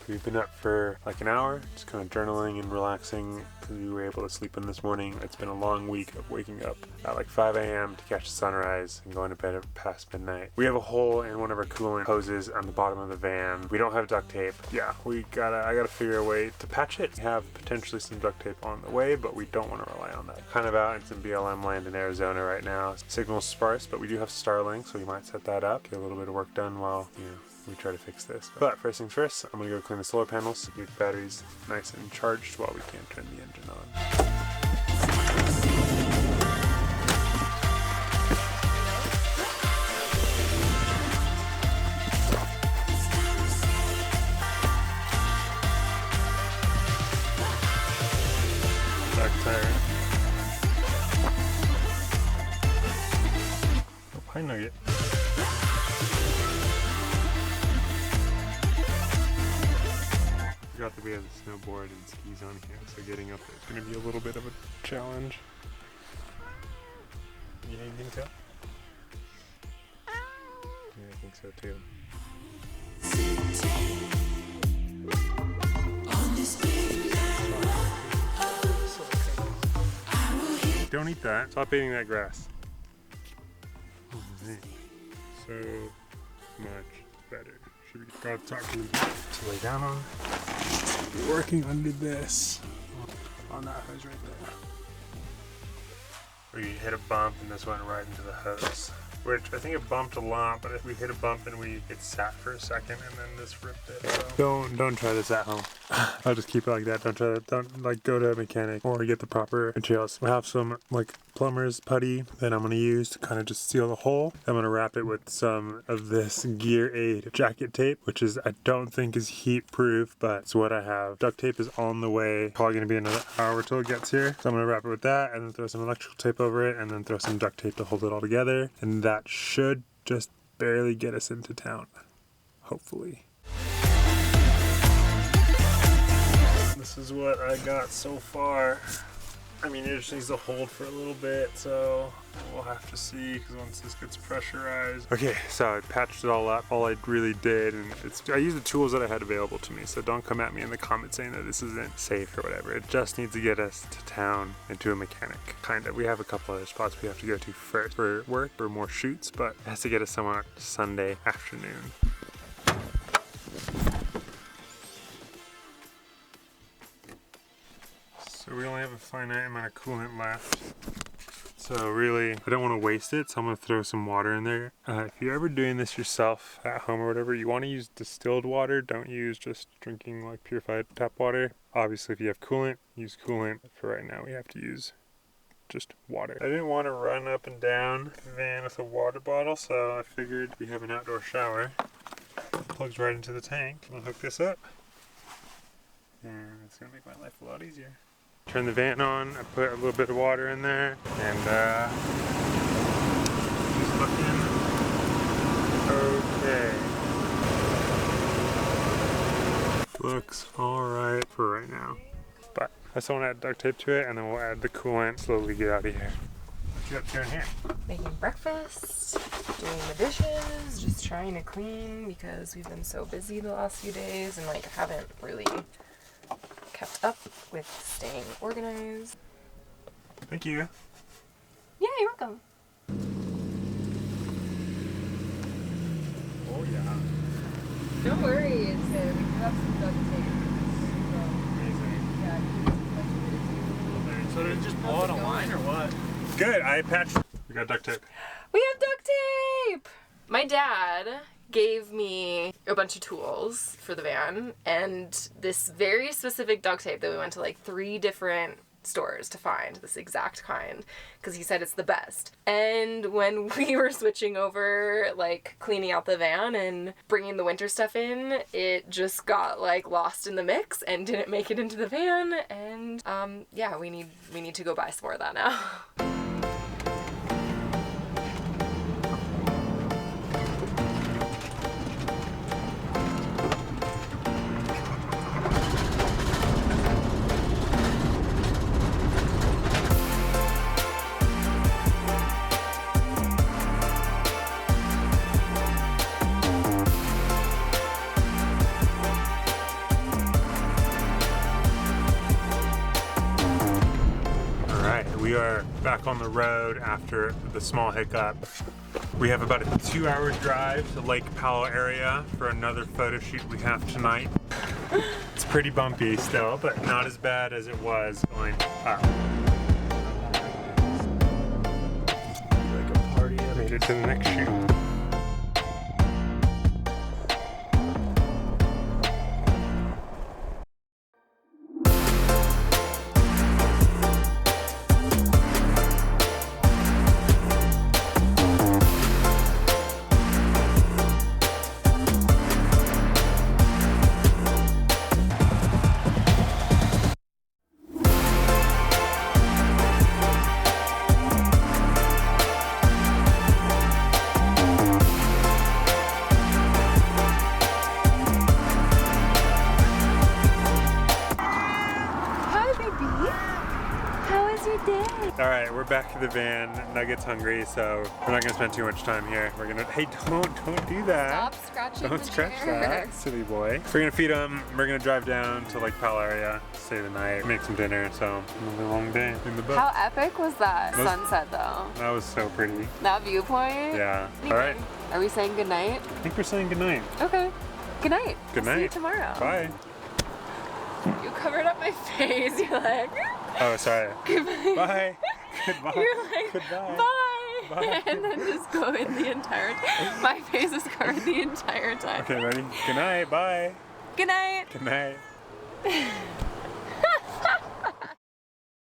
We've been up for like an hour, just kind of journaling and relaxing because we were able to sleep in this morning. It's been a long week of waking up at like 5 a.m. to catch the sunrise and going to bed at past midnight. We have a hole in one of our coolant hoses on the bottom of the van. We don't have duct tape. Yeah, I gotta figure a way to patch it. We have potentially some duct tape on the way, but we don't want to rely on that. Kind of out in some BLM land in Arizona right now. Signal's sparse, but we do have Starlink, so we might set that up, get a little bit of work done while, we try to fix this. But first things first, I'm gonna go clean the solar panels, get the batteries nice and charged while we can't turn the engine on. Back tire. Oh, hi Nugget. Forgot that we have the snowboard and skis on here, so getting up there is going to be a little bit of a challenge. Yeah, you think so? Yeah, I think so too. Don't eat that. Stop eating that grass. So much better. Should we gotta talk to to lay down on? We're working under this. On that hose right there. We hit a bump and this went right into the hose. Which I think it bumped a lot, but if we hit a bump and it sat for a second and then this ripped it. So. Don't try this at home. I'll just keep it like that. Don't like go to a mechanic or get the proper materials. We have some like plumber's putty that I'm gonna use to kind of just seal the hole. I'm gonna wrap it with some of this Gear Aid jacket tape, which is I don't think is heat proof, but it's what I have. Duct tape is on the way. Probably gonna be another hour till it gets here. So I'm gonna wrap it with that and then throw some electrical tape over it and then throw some duct tape to hold it all together. And that should just barely get us into town. Hopefully. This is what I got so far. I mean, it just needs to hold for a little bit, so we'll have to see because once this gets pressurized. Okay, so I patched it all up. All I really did, and I used the tools that I had available to me, so don't come at me in the comments saying that this isn't safe or whatever. It just needs to get us to town and to a mechanic. Kind of. We have a couple other spots we have to go to first for work or more shoots, but it has to get us somewhere Sunday afternoon. So we only have a finite amount of coolant left. So really, I don't want to waste it, so I'm going to throw some water in there. If you're ever doing this yourself at home or whatever, you want to use distilled water. Don't use just drinking like purified tap water. Obviously, if you have coolant, use coolant. But for right now, we have to use just water. I didn't want to run up and down the van with a water bottle, so I figured we have an outdoor shower. It plugs right into the tank. I'll hook this up. And it's going to make my life a lot easier. Turn the van on, I put a little bit of water in there, and just looking okay. Looks alright for right now. But I still want to add duct tape to it, and then we'll add the coolant, slowly get out of here. What you up to in here? Making breakfast, doing the dishes, just trying to clean because we've been so busy the last few days and like haven't really kept up with staying organized. Thank you. Yeah, you're welcome. Oh yeah. Don't worry, we have some duct tape. So, Amazing. yeah, So did it just blow out a line or what? Good, I patched. We got duct tape. we have duct tape! My dad gave me a bunch of tools for the van and this very specific duct tape that we went to like 3 different stores to find this exact kind because he said it's the best. And when we were switching over, like cleaning out the van and bringing the winter stuff in, it just got like lost in the mix and didn't make it into the van. And yeah, we need to go buy some more of that now. back on the road after the small hiccup. We have about a 2-hour drive to Lake Powell area for another photo shoot we have tonight. It's pretty bumpy still, but not as bad as it was going up. Like a party. Made it to the next shoot. Alright, we're back to the van. Nugget's hungry, so we're not gonna spend too much time here. We're gonna, hey, don't do that. Stop scratching Don't the scratch chair. that, silly boy. We're gonna feed him. We're gonna drive down to Lake Powell area, stay the night, make some dinner. So another long day in the boat. How epic was that sunset though? That was so pretty. That viewpoint? Yeah. Anyway, Alright. Are we saying goodnight? I think we're saying goodnight. Okay. Good night. Good night. See you tomorrow. Bye. You covered up my face. You're like. Oh, sorry. Goodbye. Bye. Goodbye. You're like. Goodbye. Bye. Bye. And then just go in the entire time. My face is covered the entire time. Okay, ready? Good night. Bye. Good night. Good night.